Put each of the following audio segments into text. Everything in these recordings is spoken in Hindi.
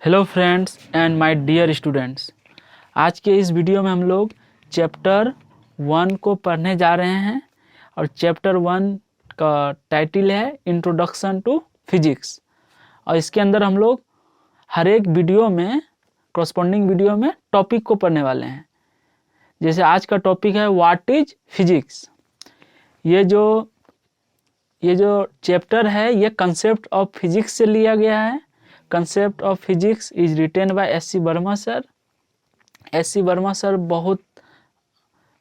Hello friends and my dear students, आज के इस वीडियो में हम लोग चैप्टर 1 को पढ़ने जा रहे हैं और चैप्टर 1 का टाइटल है इंट्रोडक्शन टू फिजिक्स। और इसके अंदर हम लोग हर एक वीडियो में कॉरस्पॉन्डिंग वीडियो में टॉपिक को पढ़ने वाले हैं। जैसे आज का टॉपिक है व्हाट इज फिजिक्स। ये जो चैप्टर है ये कंसेप्ट ऑफ फिजिक्स से लिया गया है। Concept of physics is written by SC. Verma sir. SC. Verma sir बहुत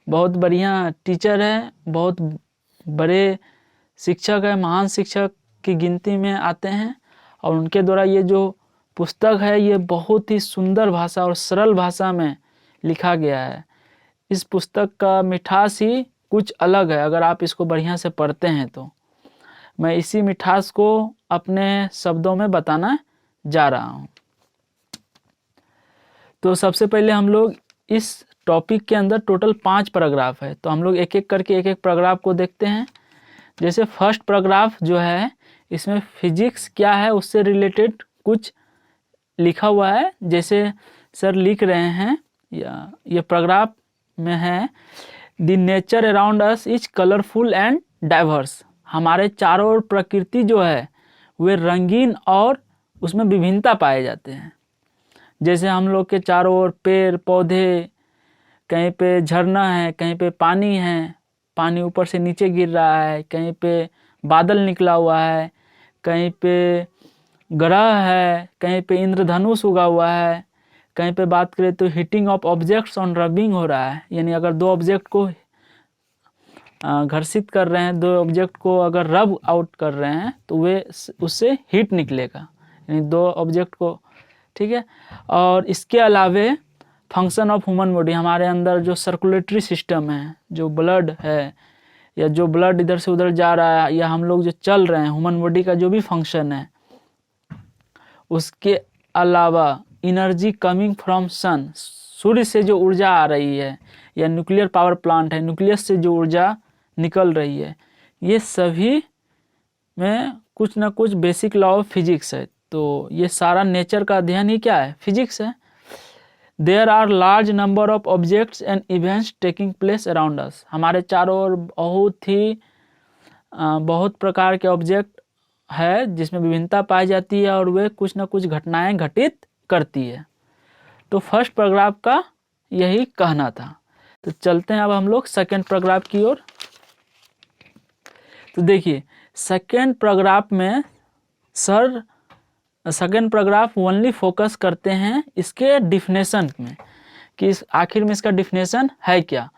बढ़िया टीचर है, बहुत बड़े शिक्षक है, महान शिक्षक की गिनती में आते हैं। और उनके द्वारा ये जो पुस्तक है ये बहुत ही सुंदर भाषा और सरल भाषा में लिखा गया है। इस पुस्तक का मिठास ही कुछ अलग है अगर आप इसको बढ़िया से पढ़ते हैं तो। मैं इसी मिठास को अपने शब्दों में बताना जा रहा हूँ। तो सबसे पहले हम लोग इस टॉपिक के अंदर टोटल 5 पैराग्राफ है, तो हम लोग एक एक करके एक पैराग्राफ को देखते हैं। जैसे फर्स्ट पैराग्राफ जो है इसमें फिजिक्स क्या है उससे रिलेटेड कुछ लिखा हुआ है। जैसे सर लिख रहे हैं या ये पैराग्राफ में है, the nature around us is colourful and diverse. हमारे चारों ओर प्रकृति जो है वे रंगीन और उसमें विभिन्नता पाए जाते हैं। जैसे हम लोग के चारों ओर पेड़ पौधे, कहीं पे झरना है, कहीं पे पानी है, पानी ऊपर से नीचे गिर रहा है, कहीं पे बादल निकला हुआ है, कहीं पे ग्रह है, कहीं पे इंद्रधनुष उगा हुआ है, कहीं पे बात करें तो heating of objects on rubbing हो रहा है। यानी अगर 2 ऑब्जेक्ट को घर्षित कर रहे हैं, 2 ऑब्जेक्ट को अगर रब आउट कर रहे हैं तो वे उससे हीट निकलेगा, यानी 2 ऑब्जेक्ट को, ठीक है। और इसके अलावे फंक्शन ऑफ ह्यूमन बॉडी, हमारे अंदर जो सर्कुलेटरी सिस्टम है, जो ब्लड है या जो ब्लड इधर से उधर जा रहा है या हम लोग जो चल रहे हैं, ह्यूमन बॉडी का जो भी फंक्शन है, उसके अलावा एनर्जी कमिंग फ्रॉम सन, सूर्य से जो ऊर्जा आ रही है, या न्यूक्लियर पावर प्लांट है, न्यूक्लियस से जो ऊर्जा निकल रही है, ये सभी में कुछ ना कुछ बेसिक लॉ ऑफ फिजिक्स है। तो ये सारा नेचर का अध्ययन ही क्या है, फिजिक्स है। There are large number of objects and events taking place around us. हमारे चारों ओर बहुत प्रकार के ऑब्जेक्ट है जिसमें विभिन्नता पाई जाती है और वे कुछ ना कुछ घटनाएं घटित करती है। तो फर्स्ट पैराग्राफ का यही कहना था। तो चलते हैं अब हम लोग सेकेंड पैराग्राफ की ओर। तो देखिए सेकेंड पैराग्राफ में sir second paragraph only focus करते हैं इसके डिफिनेशन में कि आखिर में इसका डिफिनेशन है क्या।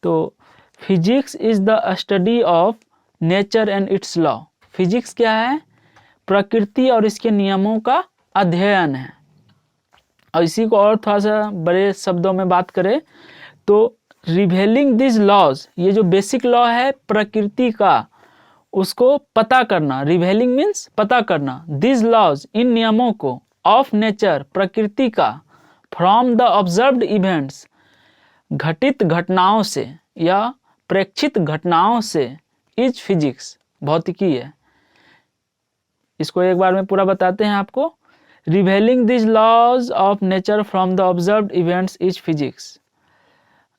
तो physics is the study of nature and it's law. Physics क्या है, प्रकृति और इसके नियमों का अध्ययन है। और इसी को और थोड़ा सा बड़े शब्दों में बात करें तो रिवेलिंग दिस लॉज, ये जो बेसिक लॉ है प्रकृति का, उसको पता करना। रिवेलिंग मीन्स पता करना, दिस लॉज इन नियमों को, ऑफ नेचर प्रकृति का, फ्रॉम द ऑब्जर्व्ड इवेंट्स घटित घटनाओं से या प्रेक्षित घटनाओं से, इज फिजिक्स भौतिकी है। इसको एक बार में पूरा बताते हैं आपको। Revealing this laws of nature from the observed events is physics.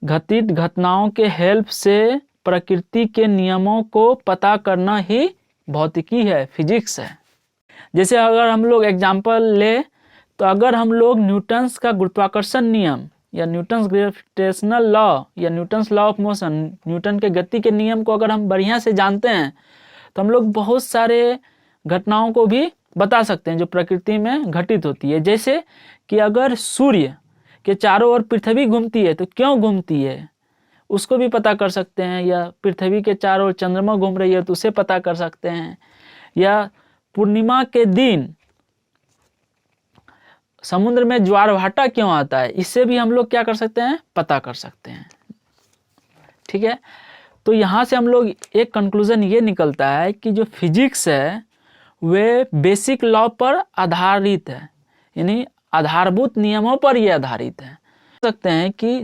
घटित घटनाओं के हेल्प से प्रकृति के नियमों को पता करना ही भौतिकी है, फिजिक्स है। जैसे अगर हम लोग एग्जाम्पल ले तो अगर हम लोग न्यूटन्स का गुरुत्वाकर्षण नियम या न्यूटन्स ग्रेविटेशनल लॉ या Newton's law of motion, Newton के गति के नियम को अगर हम बढ़िया से जानते हैं तो हम लोग बहुत सारे घटनाओं को भी बता सकते हैं जो प्रकृति में घटित होती है। जैसे कि अगर सूर्य के चारों ओर पृथ्वी घूमती है तो क्यों घूमती है उसको भी पता कर सकते हैं, या पृथ्वी के चारों ओर चंद्रमा घूम रही है तो उसे पता कर सकते हैं, या पूर्णिमा के दिन समुद्र में ज्वार भाटा क्यों आता है, इससे भी हम लोग क्या कर सकते हैं, पता कर सकते हैं, ठीक है। तो यहाँ से हम लोग एक कंक्लूजन ये निकलता है कि जो फिजिक्स है वे बेसिक लॉ पर आधारित है, यानी आधारभूत नियमों पर ये आधारित है। सकते हैं कि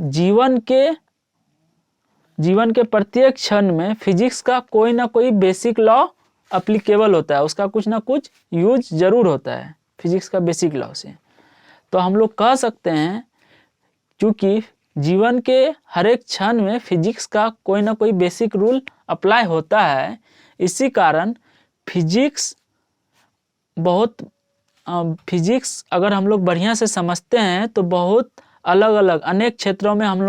जीवन के प्रत्येक क्षण में फिजिक्स का कोई ना कोई बेसिक लॉ अप्लीकेबल होता है, उसका कुछ ना कुछ यूज जरूर होता है फिजिक्स का बेसिक लॉ से। तो हम लोग कह सकते हैं क्योंकि जीवन के हर एक क्षण में फिजिक्स का कोई ना कोई बेसिक रूल अप्लाई होता है, इसी कारण फिजिक्स फिजिक्स अगर हम लोग बढ़िया से समझते हैं तो बहुत अलग अलग अनेक क्षेत्रों में हम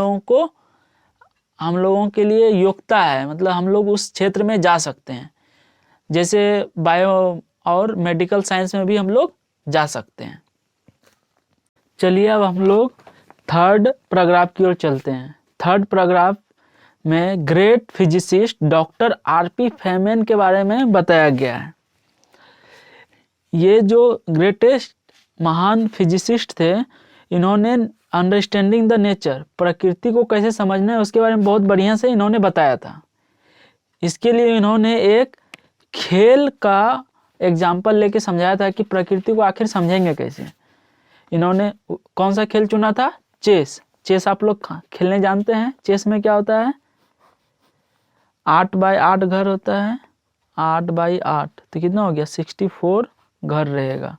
लोगों के लिए योग्यता है, मतलब हम लोग उस क्षेत्र में जा सकते हैं। जैसे बायो और मेडिकल साइंस में भी हम लोग जा सकते हैं। चलिए अब हम लोग थर्ड पैराग्राफ की ओर चलते हैं। थर्ड पैराग्राफ में ग्रेट फिजिसिस्ट डॉक्टर आर.पी. फेमैन के बारे में बताया गया है। ये जो ग्रेटेस्ट महान फिजिसिस्ट थे, इन्होंने अंडरस्टैंडिंग द नेचर, प्रकृति को कैसे समझना है उसके बारे में बहुत बढ़िया से इन्होंने बताया था। इसके लिए इन्होंने एक खेल का एग्जाम्पल लेके समझाया था कि प्रकृति को आखिर समझेंगे कैसे। इन्होंने कौन सा खेल चुना था? चेस। चेस आप लोग खेलने जानते हैं। चेस में क्या होता है? 8x8 घर होता है। 8x8 तो कितना हो गया? 64 घर रहेगा।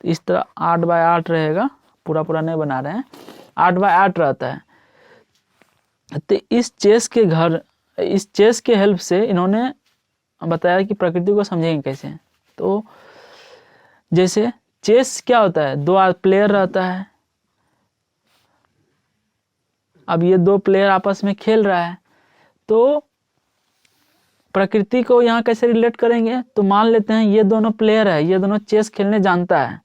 तो इस तरह 8x8 रहेगा, पूरा नहीं बना रहे हैं, 8x8 रहता है। तो इस चेस के हेल्प से इन्होंने बताया कि प्रकृति को समझेंगे कैसे। तो जैसे चेस क्या होता है? 2 प्लेयर रहता है। अब ये 2 प्लेयर आपस में खेल रहा है, तो प्रकृति को यहाँ कैसे रिलेट करेंगे? तो मान लेते हैं ये दोनों प्लेयर है, ये दोनों चेस खेलने जानता है,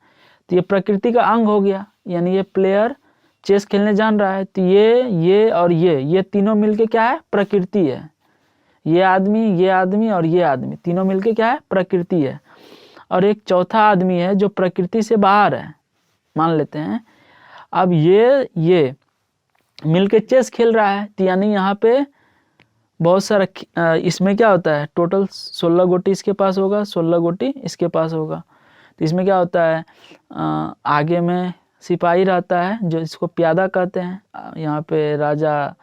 तो ये प्रकृति का अंग हो गया। यानी ये प्लेयर चेस खेलने जान रहा है, तो ये और ये तीनों मिलके क्या है? प्रकृति है। ये आदमी और ये आदमी तीनों मिलके क्या है? प्रकृति है। और एक चौथा आदमी है जो प्रकृति से बाहर है, मान लेते हैं। अब ये मिलके चेस खेल रहा है, तो यानी यहाँ पे बहुत सारा इसमें क्या होता है? टोटल 16 गोटी इसके पास होगा, 16 गोटी इसके पास होगा। तो इसमें क्या होता है? आगे में सिपाही रहता है जो इसको प्यादा कहते हैं। यहाँ पे राजा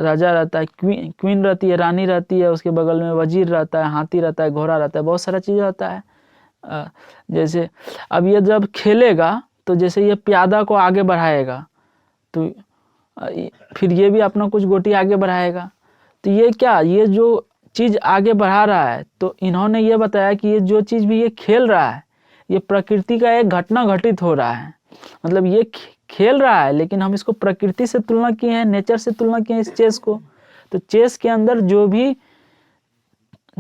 रहता है, क्वीन रहती है, रानी रहती है, उसके बगल में वजीर रहता है, हाथी रहता है, घोड़ा रहता है, बहुत सारा चीज़ रहता है। जैसे अब ये जब खेलेगा तो जैसे ये प्यादा को आगे बढ़ाएगा, तो फिर ये भी अपना कुछ गोटी आगे बढ़ाएगा। तो ये जो चीज़ आगे बढ़ा रहा है, तो इन्होंने ये बताया कि ये जो चीज़ भी ये खेल रहा है, ये प्रकृति का एक घटना घटित हो रहा है। मतलब ये खेल रहा है, लेकिन हम इसको प्रकृति से तुलना किए हैं, नेचर से तुलना किए हैं इस चेस को। तो चेस के अंदर जो भी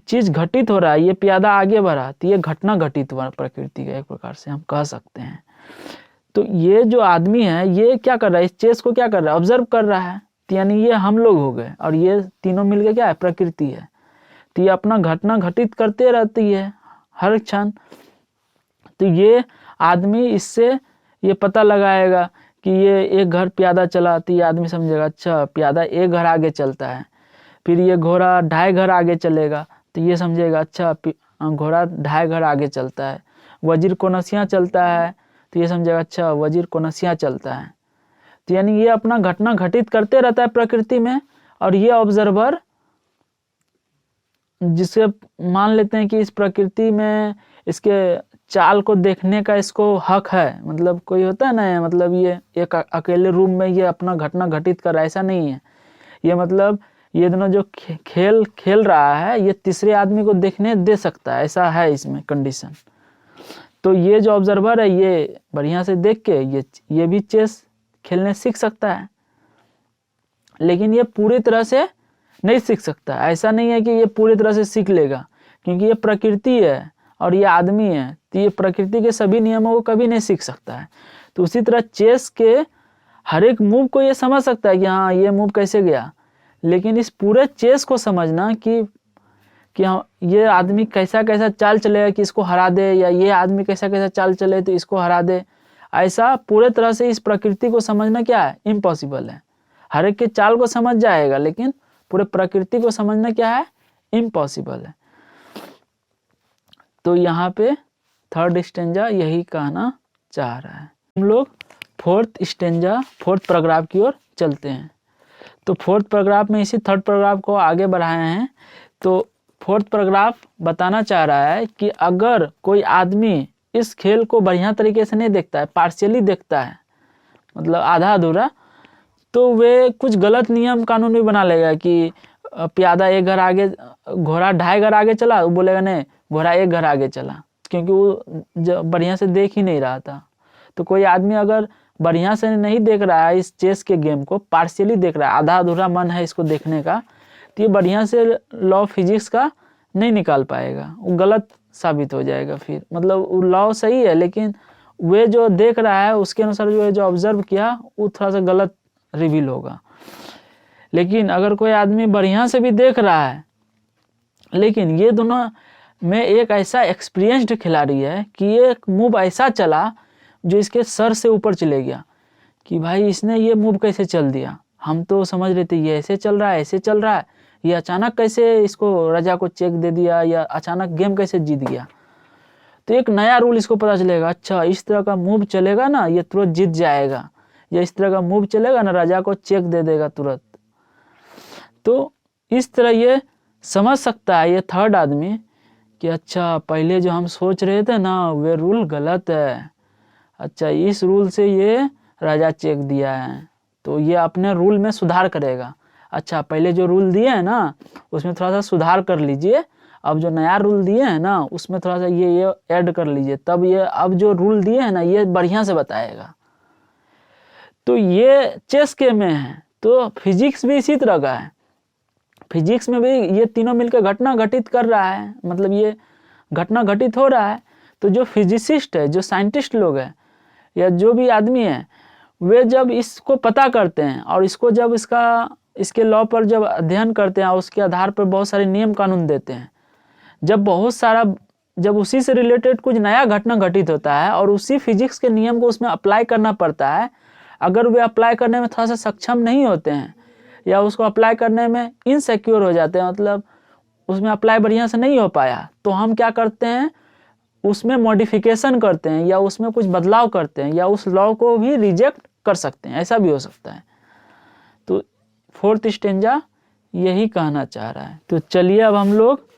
चीज़ घटित हो रहा है, ये प्यादा आगे बढ़ा, तो ये घटना घटित हुआ प्रकृति का, एक प्रकार से हम कह सकते हैं। तो ये जो आदमी है, ये क्या कर रहा है? इस चेस को क्या कर रहा है? ऑब्जर्व कर रहा है। तो यानी ये हम लोग हो गए, और ये तीनों मिलके क्या है? प्रकृति है। तो ये अपना घटना घटित करते रहती है हर क्षण। तो ये आदमी इससे ये पता लगाएगा कि ये एक घर प्यादा चला, तो ये आदमी समझेगा अच्छा प्यादा एक घर आगे चलता है। फिर ये घोड़ा 2.5 घर आगे चलेगा, तो ये समझेगा अच्छा घोड़ा 2.5 घर आगे चलता है। वजीर कोनसियाँ चलता है, तो ये समझेगा अच्छा वजीर कोनसियाँ चलता है। तो यानी ये अपना घटना घटित करते रहता है प्रकृति में, और ये ऑब्जर्वर जिसे मान लेते हैं कि इस प्रकृति में इसके चाल को देखने का इसको हक है। मतलब कोई होता है ना, मतलब ये एक अकेले रूम में ये अपना घटना घटित कर रहा है, ऐसा नहीं है। ये मतलब ये दोनों जो खेल रहा है, ये तीसरे आदमी को देखने दे सकता है, ऐसा है इसमें कंडीशन। तो ये जो ऑब्जर्वर है, ये बढ़िया से देख के ये भी चेस खेलने सीख सकता है, लेकिन ये पूरी तरह से नहीं सीख सकता। ऐसा नहीं है कि ये पूरी तरह से सीख लेगा, क्योंकि ये प्रकृति है और ये आदमी है, तो ये प्रकृति के सभी नियमों को कभी नहीं सीख सकता है। तो उसी तरह चेस के हर एक मूव को ये समझ सकता है कि हाँ ये मूव कैसे गया, लेकिन इस पूरे चेस को समझना कि हाँ ये आदमी कैसा कैसा चाल चलेगा कि इसको हरा दे, या ये आदमी कैसा कैसा चाल चले तो इसको हरा दे, ऐसा पूरे तरह से इस प्रकृति को समझना क्या है? इम्पॉसिबल है। हर एक के चाल को समझ जाएगा, लेकिन पूरे प्रकृति को समझना क्या है? इम्पॉसिबल है। तो यहाँ पे थर्ड स्टेंजा यही कहना चाह रहा है। हम लोग फोर्थ पैराग्राफ की ओर चलते हैं। तो फोर्थ पैराग्राफ में इसी थर्ड पैराग्राफ को आगे बढ़ाए हैं। तो फोर्थ पैराग्राफ बताना चाह रहा है कि अगर कोई आदमी इस खेल को बढ़िया तरीके से नहीं देखता है, पार्शियली देखता है, मतलब आधा अधूरा, तो वे कुछ गलत नियम कानून भी बना लेगा कि प्यादा एक घर आगे, घोड़ा 2.5 घर आगे चला, वो बोलेगा नहीं घोड़ा 1 घर आगे चला, क्योंकि वो बढ़िया से देख ही नहीं रहा था। तो कोई आदमी अगर बढ़िया से नहीं देख रहा है इस चेस के गेम को, पार्शियली देख रहा है, आधा अधूरा मन है इसको देखने का, तो ये बढ़िया से लॉ फिजिक्स का नहीं निकाल पाएगा, वो गलत साबित हो जाएगा फिर। मतलब वो लॉ सही है लेकिन वे जो देख रहा है उसके अनुसार जो ऑब्जर्व किया वो थोड़ा सा गलत रिवील होगा। लेकिन अगर कोई आदमी बढ़िया से भी देख रहा है, लेकिन ये दोनों में एक ऐसा एक्सपीरियंस्ड खिलाड़ी है कि ये मूव ऐसा चला जो इसके सर से ऊपर चले गया कि भाई इसने ये मूव कैसे चल दिया, हम तो समझ रहे थे ये ऐसे चल रहा है, ऐसे चल रहा है, ये अचानक कैसे इसको राजा को चेक दे दिया, या अचानक गेम कैसे जीत गया। तो एक नया रूल इसको पता चलेगा, अच्छा इस तरह का मूव चलेगा ना ये तुरंत जीत जाएगा, या इस तरह का मूव चलेगा ना राजा को चेक दे देगा तुरंत। तो इस तरह ये समझ सकता है ये थर्ड आदमी कि अच्छा पहले जो हम सोच रहे थे ना वे रूल गलत है, अच्छा इस रूल से ये राजा चेक दिया है, तो ये अपने रूल में सुधार करेगा। अच्छा पहले जो रूल दिए हैं ना उसमें थोड़ा सा सुधार कर लीजिए, अब जो नया रूल दिए हैं ना उसमें थोड़ा सा ये ऐड कर लीजिए, तब ये अब जो रूल दिए हैं ना ये बढ़िया से बताएगा। तो ये चेस के में है। तो फिजिक्स भी इसी तरह का है, फिजिक्स में भी ये तीनों मिलकर घटना घटित कर रहा है, मतलब ये घटना घटित हो रहा है। तो जो फिजिसिस्ट है, जो साइंटिस्ट लोग हैं या जो भी आदमी है, वे जब इसको पता करते हैं और इसको जब इसके लॉ पर जब अध्ययन करते हैं और उसके आधार पर बहुत सारे नियम कानून देते हैं, जब उसी से रिलेटेड कुछ नया घटना घटित होता है और उसी फिजिक्स के नियम को उसमें अप्लाई करना पड़ता है, अगर वे अप्लाई करने में थोड़ा सा सक्षम नहीं होते हैं या उसको अप्लाई करने में इनसिक्योर हो जाते हैं, मतलब उसमें अप्लाई बढ़िया से नहीं हो पाया, तो हम क्या करते हैं उसमें मॉडिफिकेशन करते हैं या उसमें कुछ बदलाव करते हैं या उस लॉ को भी रिजेक्ट कर सकते हैं, ऐसा भी हो सकता है। तो फोर्थ स्टेंजा यही कहना चाह रहा है। तो चलिए अब हम लोग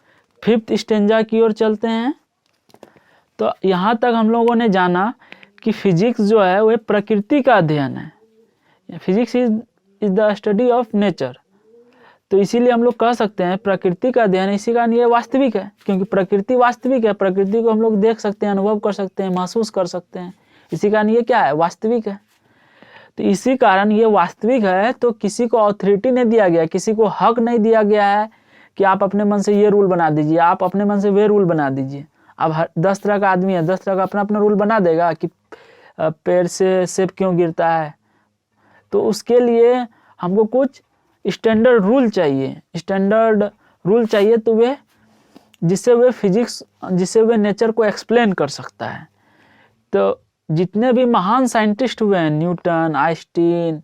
फिफ्थ स्टेंजा की ओर चलते हैं। तो यहाँ तक हम लोगों ने जाना कि फिजिक्स जो है वह प्रकृति का अध्ययन है, physics is the study of nature. तो इसीलिए हम लोग कह सकते हैं प्रकृति का अध्ययन, इसी कारण ये वास्तविक है, क्योंकि प्रकृति वास्तविक है, प्रकृति को हम लोग देख सकते हैं, अनुभव कर सकते हैं, महसूस कर सकते हैं, इसी कारण ये क्या है, वास्तविक है। तो इसी कारण ये वास्तविक है, तो किसी को अथॉरिटी नहीं दिया गया, किसी को हक नहीं दिया गया है कि आप अपने मन से ये रूल बना दीजिए, आप अपने मन से वे रूल बना दीजिए। अब 10 तरह का आदमी है, 10 तरह का अपना अपना रूल बना देगा कि पेड़ से सेब क्यों गिरता है। तो उसके लिए हमको कुछ स्टैंडर्ड रूल चाहिए, तो वे जिससे वे नेचर को एक्सप्लेन कर सकता है। तो जितने भी महान साइंटिस्ट हुए हैं, न्यूटन, आइंस्टीन,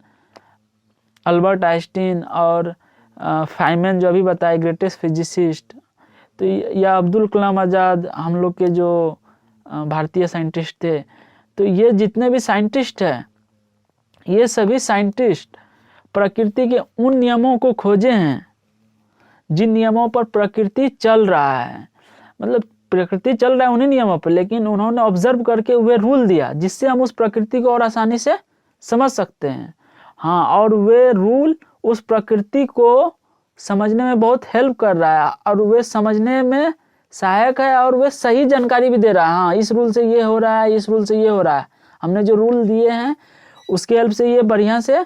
अल्बर्ट आइंस्टीन और फाइनमैन जो अभी बताए ग्रेटेस्ट फिजिसिस्ट, तो या अब्दुल कलाम आज़ाद, हम लोग के जो भारतीय साइंटिस्ट थे, तो ये जितने भी साइंटिस्ट हैं, ये सभी साइंटिस्ट प्रकृति के उन नियमों को खोजे हैं जिन नियमों पर प्रकृति चल रहा है, मतलब प्रकृति चल रहा है उन्हीं नियमों पर, लेकिन उन्होंने ऑब्जर्व करके वे रूल दिया जिससे हम उस प्रकृति को और आसानी से समझ सकते हैं। हाँ, और वे रूल उस प्रकृति को समझने में बहुत हेल्प कर रहा है और वे समझने में सहायक है और वे सही जानकारी भी दे रहा है। हाँ, इस रूल से ये हो रहा है, इस रूल से ये हो रहा है, हमने जो रूल दिए हैं उसके हेल्प से ये बढ़िया से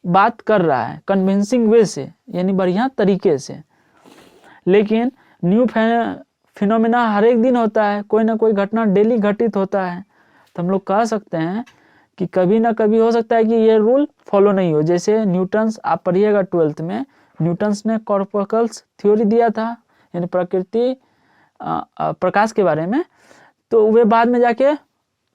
बात कर रहा है, कन्विंसिंग वे से, यानी बढ़िया तरीके से। लेकिन न्यू फिनोमेना हर एक दिन होता है, कोई ना कोई घटना डेली घटित होता है, तो हम लोग कह सकते हैं कि कभी ना कभी हो सकता है कि ये रूल फॉलो नहीं हो। जैसे न्यूटन्स, आप पढ़िएगा 12th में, न्यूटन्स ने कॉर्पकल्स थ्योरी दिया था, यानी प्रकृति प्रकाश के बारे में, तो वे बाद में जाके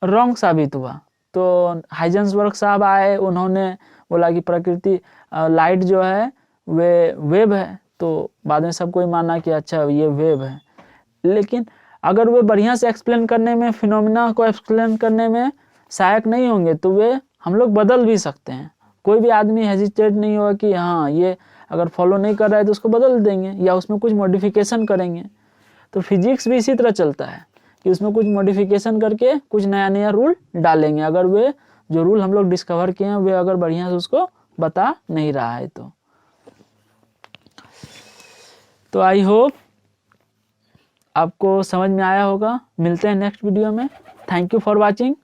रॉन्ग साबित हुआ। तो हाइजेंसबर्ग साहब आए, उन्होंने बोला कि प्रकृति लाइट जो है वे वेव है, तो बाद में सब कोई माना कि अच्छा ये वेव है। लेकिन अगर वे बढ़िया से एक्सप्लेन करने में, फिनोमेना को एक्सप्लेन करने में सहायक नहीं होंगे तो वे हम लोग बदल भी सकते हैं। कोई भी आदमी हेजिटेट नहीं होगा कि हाँ ये अगर फॉलो नहीं कर रहा है तो उसको बदल देंगे या उसमें कुछ मॉडिफिकेशन करेंगे। तो फिजिक्स भी इसी तरह चलता है कि उसमें कुछ मॉडिफिकेशन करके कुछ नया नया रूल डालेंगे, अगर वे जो रूल हम लोग डिस्कवर किए हैं वे अगर बढ़िया से उसको बता नहीं रहा है तो आई होप आपको समझ में आया होगा। मिलते हैं नेक्स्ट वीडियो में। Thank you for watching.